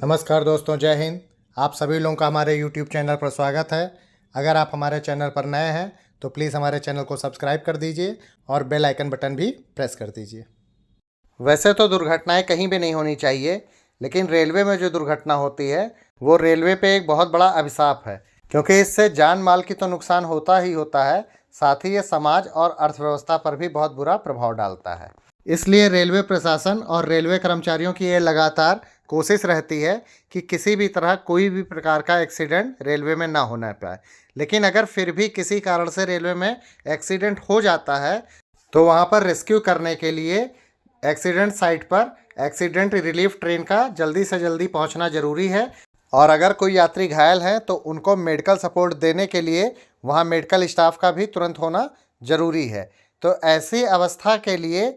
नमस्कार दोस्तों, जय हिंद। आप सभी लोगों का हमारे YouTube चैनल पर स्वागत है। अगर आप हमारे चैनल पर नए हैं तो प्लीज़ हमारे चैनल को सब्सक्राइब कर दीजिए और बेल आइकन बटन भी प्रेस कर दीजिए। वैसे तो दुर्घटनाएं कहीं भी नहीं होनी चाहिए, लेकिन रेलवे में जो दुर्घटना होती है वो रेलवे पे एक बहुत बड़ा अभिशाप है, क्योंकि इससे जान माल की तो नुकसान होता ही होता है, साथ ही ये समाज और अर्थव्यवस्था पर भी बहुत बुरा प्रभाव डालता है। इसलिए रेलवे प्रशासन और रेलवे कर्मचारियों की ये लगातार कोशिश रहती है कि किसी भी तरह कोई भी प्रकार का एक्सीडेंट रेलवे में ना होना पाए। लेकिन अगर फिर भी किसी कारण से रेलवे में एक्सीडेंट हो जाता है तो वहाँ पर रेस्क्यू करने के लिए एक्सीडेंट साइट पर एक्सीडेंट रिलीफ ट्रेन का जल्दी से जल्दी पहुँचना ज़रूरी है। और अगर कोई यात्री घायल है तो उनको मेडिकल सपोर्ट देने के लिए वहाँ मेडिकल स्टाफ का भी तुरंत होना ज़रूरी है। तो ऐसी अवस्था के लिए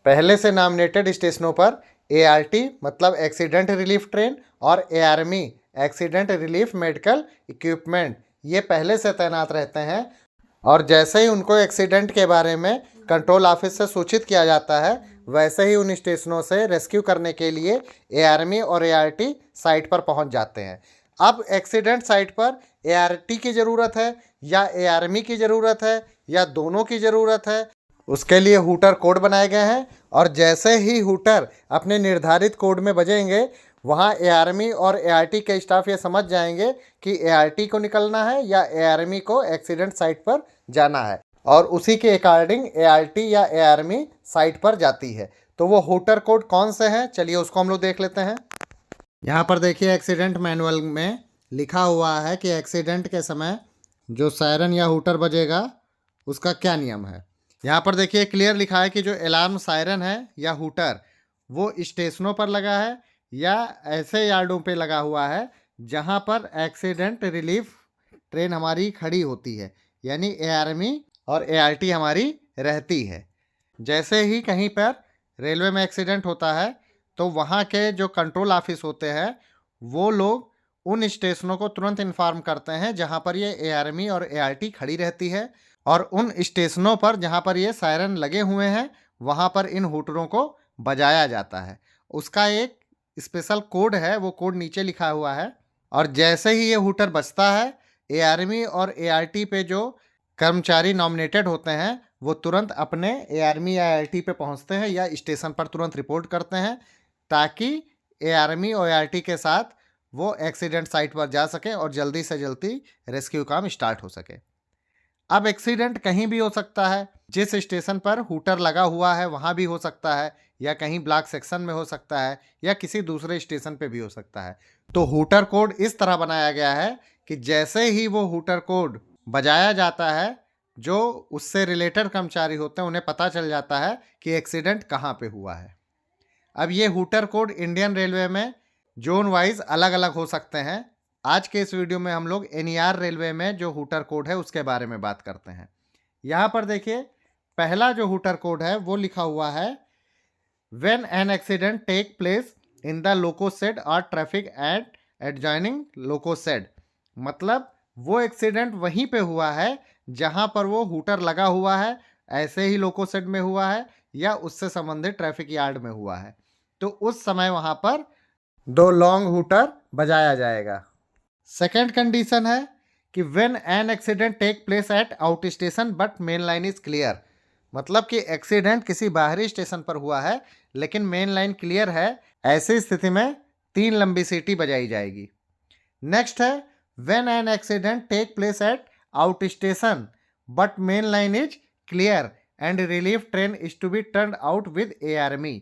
पहले से नॉमिनेटेड स्टेशनों पर ART मतलब एक्सीडेंट रिलीफ ट्रेन और ARME accident relief medical equipment ये पहले से तैनात रहते हैं। और जैसे ही उनको एक्सीडेंट के बारे में कंट्रोल ऑफिस से सूचित किया जाता है, वैसे ही उन स्टेशनों से रेस्क्यू करने के लिए ARME और ART साइट पर पहुंच जाते हैं। अब एक्सीडेंट साइट पर ART की ज़रूरत है या ARME की ज़रूरत है या दोनों की ज़रूरत है, उसके लिए हूटर कोड बनाए गए हैं। और जैसे ही हूटर अपने निर्धारित कोड में बजेंगे, वहाँ ARME और ART के स्टाफ ये समझ जाएंगे कि ART को निकलना है या ARME को एक्सीडेंट साइट पर जाना है, और उसी के अकॉर्डिंग ART या ARME साइट पर जाती है। तो वो हूटर कोड कौन से हैं, चलिए उसको हम लोग देख लेते हैं। यहाँ पर देखिए एक्सीडेंट मैनुअल में लिखा हुआ है कि एक्सीडेंट के समय जो सायरन या हूटर बजेगा उसका क्या नियम है। यहाँ पर देखिए क्लियर लिखा है कि जो अलार्म सायरन है या हूटर वो स्टेशनों पर लगा है या ऐसे यार्डों पे लगा हुआ है जहाँ पर एक्सीडेंट रिलीफ ट्रेन हमारी खड़ी होती है, यानी ARME और ART हमारी रहती है। जैसे ही कहीं पर रेलवे में एक्सीडेंट होता है तो वहाँ के जो कंट्रोल ऑफिस होते हैं वो लोग उन स्टेशनों को तुरंत इन्फॉर्म करते हैं जहाँ पर ये ARME और ART खड़ी रहती है, और उन स्टेशनों पर जहाँ पर ये सायरन लगे हुए हैं वहाँ पर इन हूटरों को बजाया जाता है। उसका एक स्पेशल कोड है, वो कोड नीचे लिखा हुआ है। और जैसे ही ये हूटर बजता है, ARME और ART पे जो कर्मचारी नॉमिनेटेड होते हैं वो तुरंत अपने ARME या ART पे पहुंचते हैं या स्टेशन पर तुरंत रिपोर्ट करते हैं, ताकि ARME और ART के साथ वो एक्सीडेंट साइट पर जा सके और जल्दी से जल्दी रेस्क्यू काम स्टार्ट हो सके। अब एक्सीडेंट कहीं भी हो सकता है, जिस स्टेशन पर हूटर लगा हुआ है वहाँ भी हो सकता है, या कहीं ब्लॉक सेक्शन में हो सकता है, या किसी दूसरे स्टेशन पे भी हो सकता है। तो हूटर कोड इस तरह बनाया गया है कि जैसे ही वो हूटर कोड बजाया जाता है, जो उससे रिलेटेड कर्मचारी होते हैं उन्हें पता चल जाता है कि एक्सीडेंट कहाँ पे हुआ है। अब ये हूटर कोड इंडियन रेलवे में जोन वाइज अलग अलग हो सकते हैं। आज के इस वीडियो में हम लोग NER रेलवे में जो हूटर कोड है उसके बारे में बात करते हैं। यहाँ पर देखिए पहला जो हूटर कोड है वो लिखा हुआ है, when an accident take place in the loco shed और traffic at adjoining loco shed. मतलब वो एक्सीडेंट वहीं पे हुआ है जहाँ पर वो हूटर लगा हुआ है, ऐसे ही लोको शेड में हुआ है या उससे संबंधित ट्रैफिक यार्ड में हुआ है, तो उस समय वहाँ पर 2 लॉन्ग हूटर बजाया जाएगा। सेकेंड कंडीशन है कि when an accident take place at out station but main line is clear. मतलब कि एक्सीडेंट किसी बाहरी स्टेशन पर हुआ है लेकिन मेन लाइन क्लियर है, ऐसी स्थिति में 3 लंबी सीटी बजाई जाएगी। नेक्स्ट है when an accident take place at out station but main line is clear and relief train is to be turn out with ARME।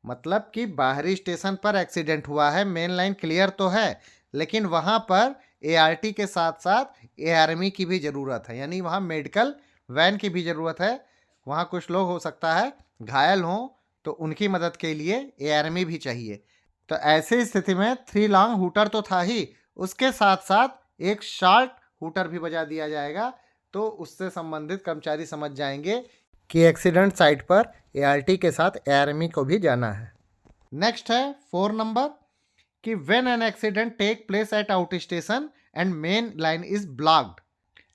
मतलब कि बाहरी स्टेशन पर एक्सीडेंट हुआ है, मेन लाइन क्लियर तो है, लेकिन वहाँ पर ART के साथ साथ ARME की भी ज़रूरत है, यानी वहाँ मेडिकल वैन की भी ज़रूरत है। वहाँ कुछ लोग हो सकता है घायल हों तो उनकी मदद के लिए ARME भी चाहिए। तो ऐसी स्थिति में 3 लॉन्ग हूटर तो था ही, उसके साथ साथ एक शॉर्ट हूटर भी बजा दिया जाएगा, तो उससे संबंधित कर्मचारी समझ जाएंगे कि एक्सीडेंट साइट पर ART के साथ ARME को भी जाना है। नेक्स्ट है 4 नंबर कि when an accident take place at out station and main line is blocked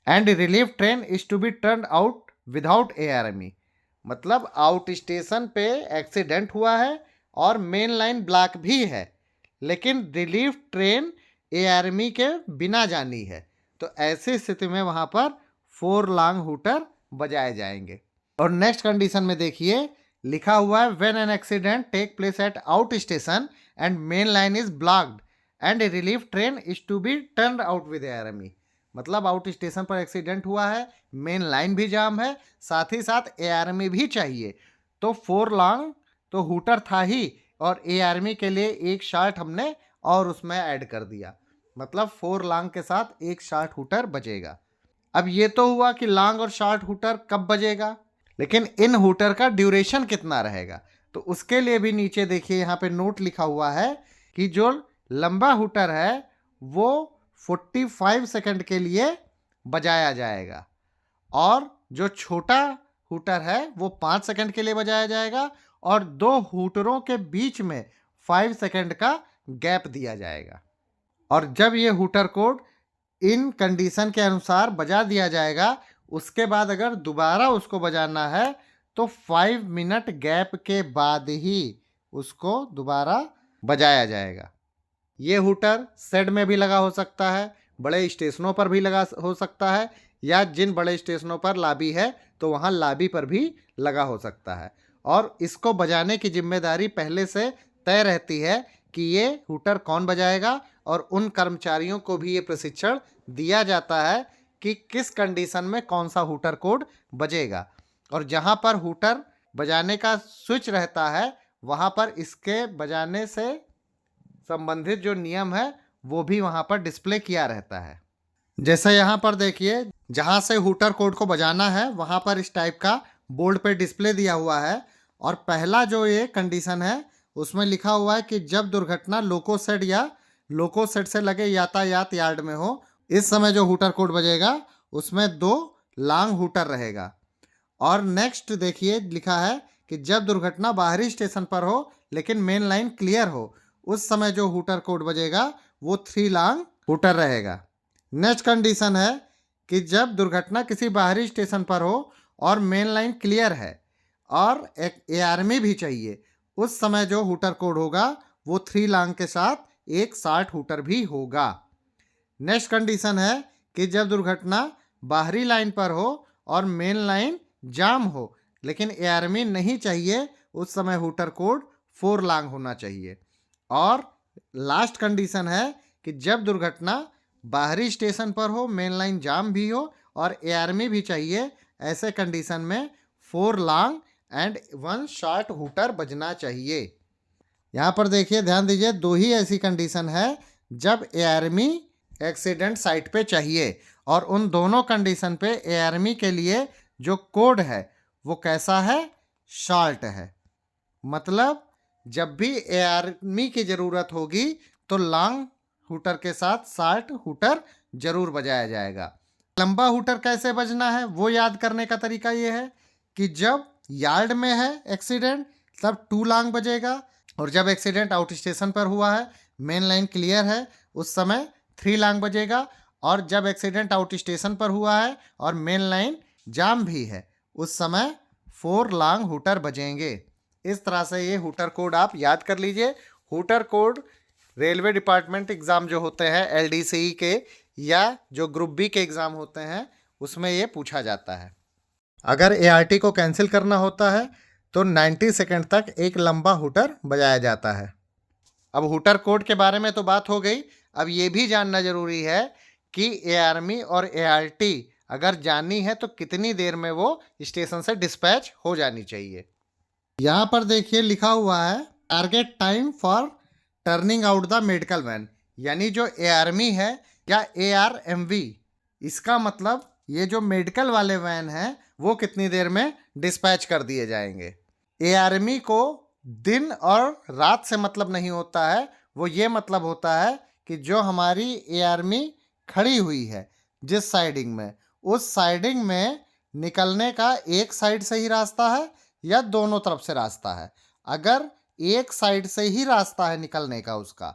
and relief train is to be turn out without ARME। मतलब आउट स्टेशन पे एक्सीडेंट हुआ है और मेन लाइन ब्लॉक भी है, लेकिन रिलीफ ट्रेन ए army के बिना जानी है, तो ऐसी स्थिति में वहां पर 4 लॉन्ग हूटर बजाए जाएंगे। और नेक्स्ट कंडीशन में देखिए लिखा हुआ है when an accident take place at out station and main line is blocked and a relief train is to be turn out with a ARME. मतलब आउट स्टेशन पर एक्सीडेंट हुआ है, मेन लाइन भी जाम है, साथ ही साथ ए आर्मी भी चाहिए, तो 4 लॉन्ग तो हूटर था ही, और ए आर्मी के लिए एक शार्ट हमने और उसमें ऐड कर दिया, मतलब 4 लॉन्ग के साथ एक शार्ट हूटर बजेगा। अब ये तो हुआ कि लॉन्ग और शार्ट हूटर कब बजेगा, लेकिन इन हूटर का ड्यूरेशन कितना रहेगा, तो उसके लिए भी नीचे देखिए यहाँ पे नोट लिखा हुआ है कि जो लंबा हूटर है वो 45 सेकंड के लिए बजाया जाएगा, और जो छोटा हूटर है वो 5 सेकंड के लिए बजाया जाएगा, और 2 हूटरों के बीच में 5 सेकंड का गैप दिया जाएगा। और जब ये हूटर कोड इन कंडीशन के अनुसार बजा दिया जाएगा, उसके बाद अगर दोबारा उसको बजाना है तो 5 मिनट गैप के बाद ही उसको दोबारा बजाया जाएगा। ये हूटर शेड में भी लगा हो सकता है, बड़े स्टेशनों पर भी लगा हो सकता है, या जिन बड़े स्टेशनों पर लाबी है तो वहाँ लाबी पर भी लगा हो सकता है। और इसको बजाने की जिम्मेदारी पहले से तय रहती है कि ये हूटर कौन बजाएगा, और उन कर्मचारियों को भी ये प्रशिक्षण दिया जाता है कि किस कंडीशन में कौन सा हूटर कोड बजेगा। और जहाँ पर हूटर बजाने का स्विच रहता है वहाँ पर इसके बजाने से संबंधित जो नियम है वो भी वहाँ पर डिस्प्ले किया रहता है। जैसे यहाँ पर देखिए जहाँ से हूटर कोड को बजाना है वहाँ पर इस टाइप का बोर्ड पे डिस्प्ले दिया हुआ है, और पहला जो ये कंडीशन है उसमें लिखा हुआ है कि जब दुर्घटना लोको सेट या लोको सेट से लगे यातायात यार्ड में हो, इस समय जो हूटर कोड बजेगा उसमें 2 लॉन्ग हूटर रहेगा। और नेक्स्ट देखिए लिखा है कि जब दुर्घटना बाहरी स्टेशन पर हो लेकिन मेन लाइन क्लियर हो, उस समय जो हूटर कोड बजेगा वो 3 लॉन्ग हूटर रहेगा। नेक्स्ट कंडीशन है कि जब दुर्घटना किसी बाहरी स्टेशन पर हो और मेन लाइन क्लियर है और एक ए आर्मी भी चाहिए, उस समय जो हूटर कोड होगा वो 3 लॉन्ग के साथ एक 60 हूटर भी होगा। नेक्स्ट कंडीशन है कि जब दुर्घटना बाहरी लाइन पर हो और मेन लाइन जाम हो लेकिन ए आर्मी नहीं चाहिए, उस समय हूटर कोड 4 लॉन्ग होना चाहिए। और लास्ट कंडीशन है कि जब दुर्घटना बाहरी स्टेशन पर हो, मेन लाइन जाम भी हो और ए आर्मी भी चाहिए, ऐसे कंडीशन में 4 लॉन्ग एंड 1 शॉर्ट हूटर बजना चाहिए। यहाँ पर देखिए ध्यान दीजिए 2 ही ऐसी कंडीशन है जब ए आर्मी एक्सीडेंट साइट पे चाहिए, और उन दोनों कंडीशन पे ए आर्मी के लिए जो कोड है वो कैसा है, शॉर्ट है। मतलब जब भी ए आर्मी की ज़रूरत होगी तो लॉन्ग हूटर के साथ शॉर्ट हूटर जरूर बजाया जाएगा। लंबा हूटर कैसे बजना है वो याद करने का तरीका ये है कि जब यार्ड में है एक्सीडेंट तब 2 लॉन्ग बजेगा, और जब एक्सीडेंट आउट स्टेशन पर हुआ है, मेन लाइन क्लियर है, उस समय 3 लॉन्ग बजेगा, और जब एक्सीडेंट आउट स्टेशन पर हुआ है और मेन लाइन जाम भी है, उस समय 4 लॉन्ग हूटर बजेंगे। इस तरह से ये हूटर कोड आप याद कर लीजिए। Hooter code railway department exam जो होते हैं LDCE के या जो ग्रुप बी के एग्ज़ाम होते हैं उसमें ये पूछा जाता है। अगर ART को कैंसिल करना होता है तो 90 सेकंड तक एक लंबा हूटर बजाया जाता है। अब हूटर कोड के बारे में तो बात हो गई, अब ये भी जानना ज़रूरी है कि ए आर्मी और ART अगर जानी है तो कितनी देर में वो स्टेशन से डिस्पैच हो जानी चाहिए। यहाँ पर देखिए लिखा हुआ है target time for turning out the medical van, यानी जो ए आर्मी है या ARMV, इसका मतलब ये जो मेडिकल वाले वैन हैं वो कितनी देर में डिस्पैच कर दिए जाएंगे। ए आर्मी को दिन और रात से मतलब नहीं होता है, वो ये मतलब होता है कि जो हमारी ए आर्मी खड़ी हुई है जिस साइडिंग में, उस साइडिंग में निकलने का एक साइड से ही रास्ता है या दोनों तरफ से रास्ता है। अगर एक साइड से ही रास्ता है निकलने का उसका,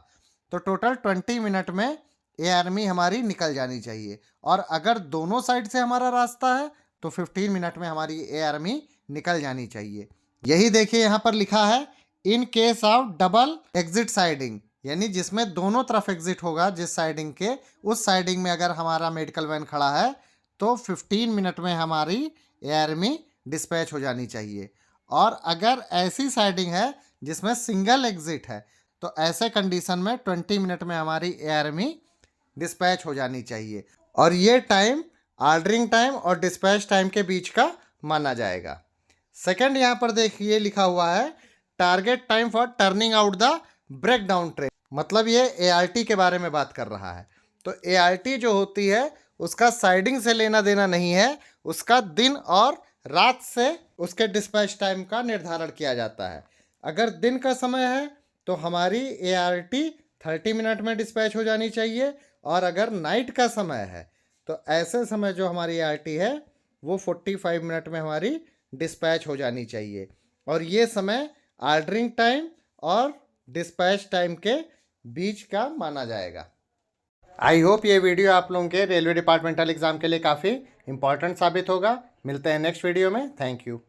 तो टोटल 20 मिनट में ए आर्मी हमारी निकल जानी चाहिए, और अगर दोनों साइड से हमारा रास्ता है तो 15 मिनट में हमारी ए आर्मी निकल जानी चाहिए। यही देखिए यहाँ पर लिखा है in case of double exit siding, यानी जिसमें दोनों तरफ एग्जिट होगा, जिस साइडिंग के, उस साइडिंग में अगर हमारा मेडिकल वैन खड़ा है तो 15 मिनट में हमारी एआरएमई डिस्पैच हो जानी चाहिए। और अगर ऐसी साइडिंग है जिसमें सिंगल एग्जिट है तो ऐसे कंडीशन में 20 मिनट में हमारी एआरएमई डिस्पैच हो जानी चाहिए। और ये टाइम ऑर्डरिंग टाइम और डिस्पैच टाइम के बीच का माना जाएगा। सेकंड यहाँ पर देखिए लिखा हुआ है target time for turning out the breakdown train, मतलब ये एआरटी के बारे में बात कर रहा है। तो एआरटी जो होती है उसका साइडिंग से लेना देना नहीं है, उसका दिन और रात से उसके डिस्पैच टाइम का निर्धारण किया जाता है। अगर दिन का समय है तो हमारी एआरटी 30 मिनट में डिस्पैच हो जानी चाहिए, और अगर नाइट का समय है तो ऐसे समय जो हमारी एआरटी है वो 45 मिनट में हमारी डिस्पैच हो जानी चाहिए। और ये समय ऑर्डरिंग टाइम और डिस्पैच टाइम के बीच का माना जाएगा। आई होप ये वीडियो आप लोगों के रेलवे डिपार्टमेंटल एग्जाम के लिए काफ़ी इंपॉर्टेंट साबित होगा। मिलते हैं नेक्स्ट वीडियो में। Thank you.